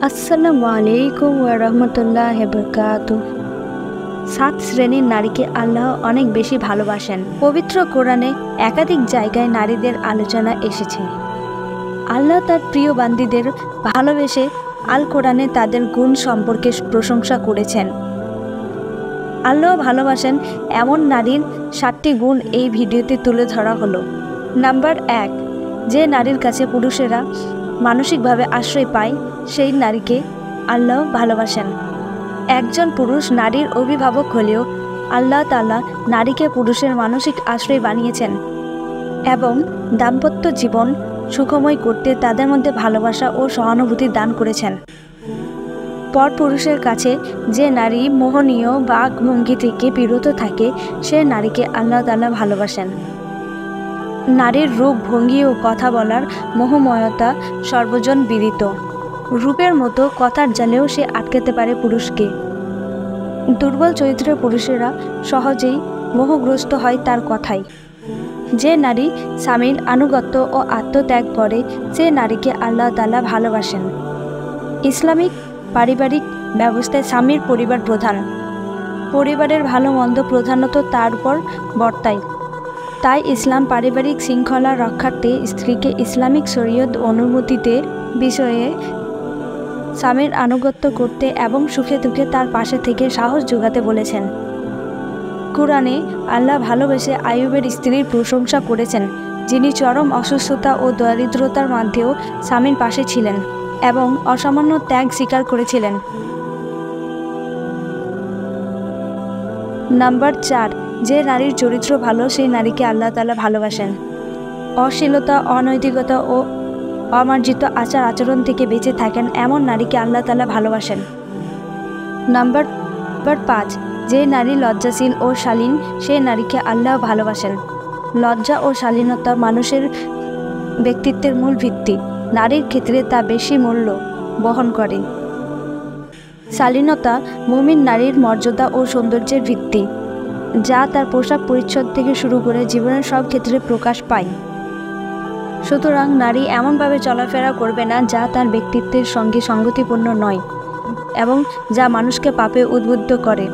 আসসালামু আলাইকুম ওয়া রাহমাতুল্লাহি ওয়া বারাকাতুহু। 7 শ্রেণীর নারীকে আল্লাহ অনেক বেশি ভালোবাসেন। পবিত্র কোরআনে একাধিক জায়গায় নারীদের আলোচনা এসেছে। আল্লাহ তার প্রিয় বান্দীদের ভালোবেসে আল কোরআনে তাদের গুণ সম্পর্কে প্রশংসা করেছেন। আল্লাহ ভালোবাসেন এমন নারীর 7টি গুণ এই ভিডিওতে তুলে ধরা হলো। নাম্বার 1, যে নারীর কাছে পুরুষেরা মানসিকভাবে আশ্রয় পায় সেই নারীকে আল্লাহ ভালোবাসেন। একজন পুরুষ নারীর অভিভাবক হলেও আল্লাহ তাআলা নারীকে পুরুষের মানসিক আশ্রয় বানিয়েছেন এবং দাম্পত্য জীবন সুখময় করতে তাদের মধ্যে ভালোবাসা ও সহানুভূতি দান করেছেন। পরপুরুষের কাছে যে নারী মোহনীয় বাকভঙ্গি থেকে বিরত থাকে সে নারীকে আল্লাহ তাআলা ভালোবাসেন। নারীর রূপ, ভঙ্গি ও কথা বলার মোহময়তা সর্বজন বিদিত। রূপের মতো কথার জালেও সে আটকাতে পারে পুরুষকে। দুর্বল চরিত্রের পুরুষেরা সহজেই মোহগ্রস্ত হয় তার কথায়। যে নারী স্বামীর আনুগত্য ও আত্মত্যাগ করে সে নারীকে আল্লাহ তাআলা ভালোবাসেন। ইসলামিক পারিবারিক ব্যবস্থায় স্বামীর পরিবার প্রধান। পরিবারের ভালো মন্দ প্রধানত তার উপর বর্তায়। তাই ইসলাম পারিবারিক শৃঙ্খলা রক্ষার্থে স্ত্রীকে ইসলামিক শরীয়ত অনুমতিতে বিষয়ে স্বামীর আনুগত্য করতে এবং সুখে দুঃখে তার পাশে থেকে সাহস যোগাতে বলেছেন। কুরআনে আল্লাহ ভালোবেসে আইয়ুবের স্ত্রীর প্রশংসা করেছেন, যিনি চরম অসুস্থতা ও দারিদ্রতার মধ্যেও স্বামীর পাশে ছিলেন এবং অসামান্য ত্যাগ স্বীকার করেছিলেন। নাম্বার 4, যে নারীর চরিত্র ভালো সেই নারীকে আল্লাহ তাআলা ভালোবাসেন। অশ্লীলতা, অনৈতিকতা ও অমার্জিত আচার আচরণ থেকে বেঁচে থাকেন এমন নারীকে আল্লাহ তাআলা ভালোবাসেন। নাম্বার 5, যে নারী লজ্জাশীল ও শালীন সেই নারীকে আল্লাহ ভালোবাসেন। লজ্জা ও শালীনতা মানুষের ব্যক্তিত্বের মূল ভিত্তি। নারীর ক্ষেত্রে তা বেশি মূল্য বহন করে। শালীনতা মুমিন নারীর মর্যাদা ও সৌন্দর্যের ভিত্তি, যা তার পোশাক পরিচ্ছদ থেকে শুরু করে জীবনের সব ক্ষেত্রে প্রকাশ পায়। সুতরাং নারী এমনভাবে চলাফেরা করবে না যা তার ব্যক্তিত্বের সঙ্গে সঙ্গতিপূর্ণ নয় এবং যা মানুষকে পাপে উদ্বুদ্ধ করে।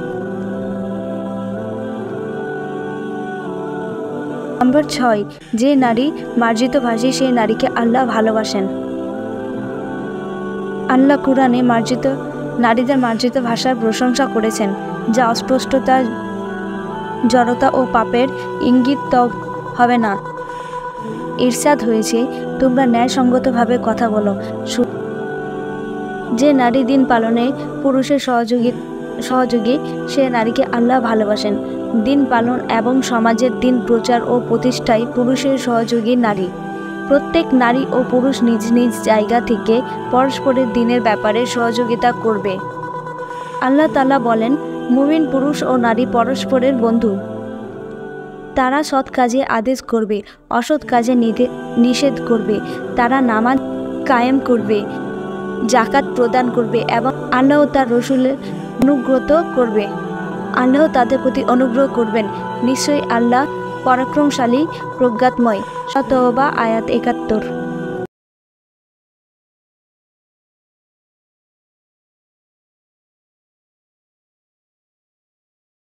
নাম্বার 6, যে নারী মার্জিত ভাষী সেই নারীকে আল্লাহ ভালোবাসেন। আল্লাহ কুরআনে নারীদের মার্জিত ভাষার প্রশংসা করেছেন, যা অস্পষ্টতা, জড়তা ও পাপের ইঙ্গিত হবে না। ইরশাদ হয়েছে, তোমরা ন্যায়সঙ্গতভাবে কথা বলো। যে নারী দিন পালনে পুরুষের সহযোগী সে নারীকে আল্লাহ ভালোবাসেন। দিন পালন এবং সমাজের দিন প্রচার ও প্রতিষ্ঠায় পুরুষের সহযোগী নারী। প্রত্যেক নারী ও পুরুষ নিজ নিজ জায়গা থেকে পরস্পরের দিনের ব্যাপারে সহযোগিতা করবে। আল্লাহ তাআলা বলেন, মুমিন পুরুষ ও নারী পরস্পরের বন্ধু। তারা সৎ কাজে আদেশ করবে, অসৎ কাজে নিষেধ করবে। তারা নামাজ কায়েম করবে, যাকাত প্রদান করবে এবং আল্লাহ তার রাসূলের অনুগত করবে। আল্লাহ তাদের প্রতি অনুগ্রহ করবেন। নিশ্চয়ই আল্লাহ পরাক্রমশালী, প্রজ্ঞাময়। সূরা তাওবা আয়াত 71।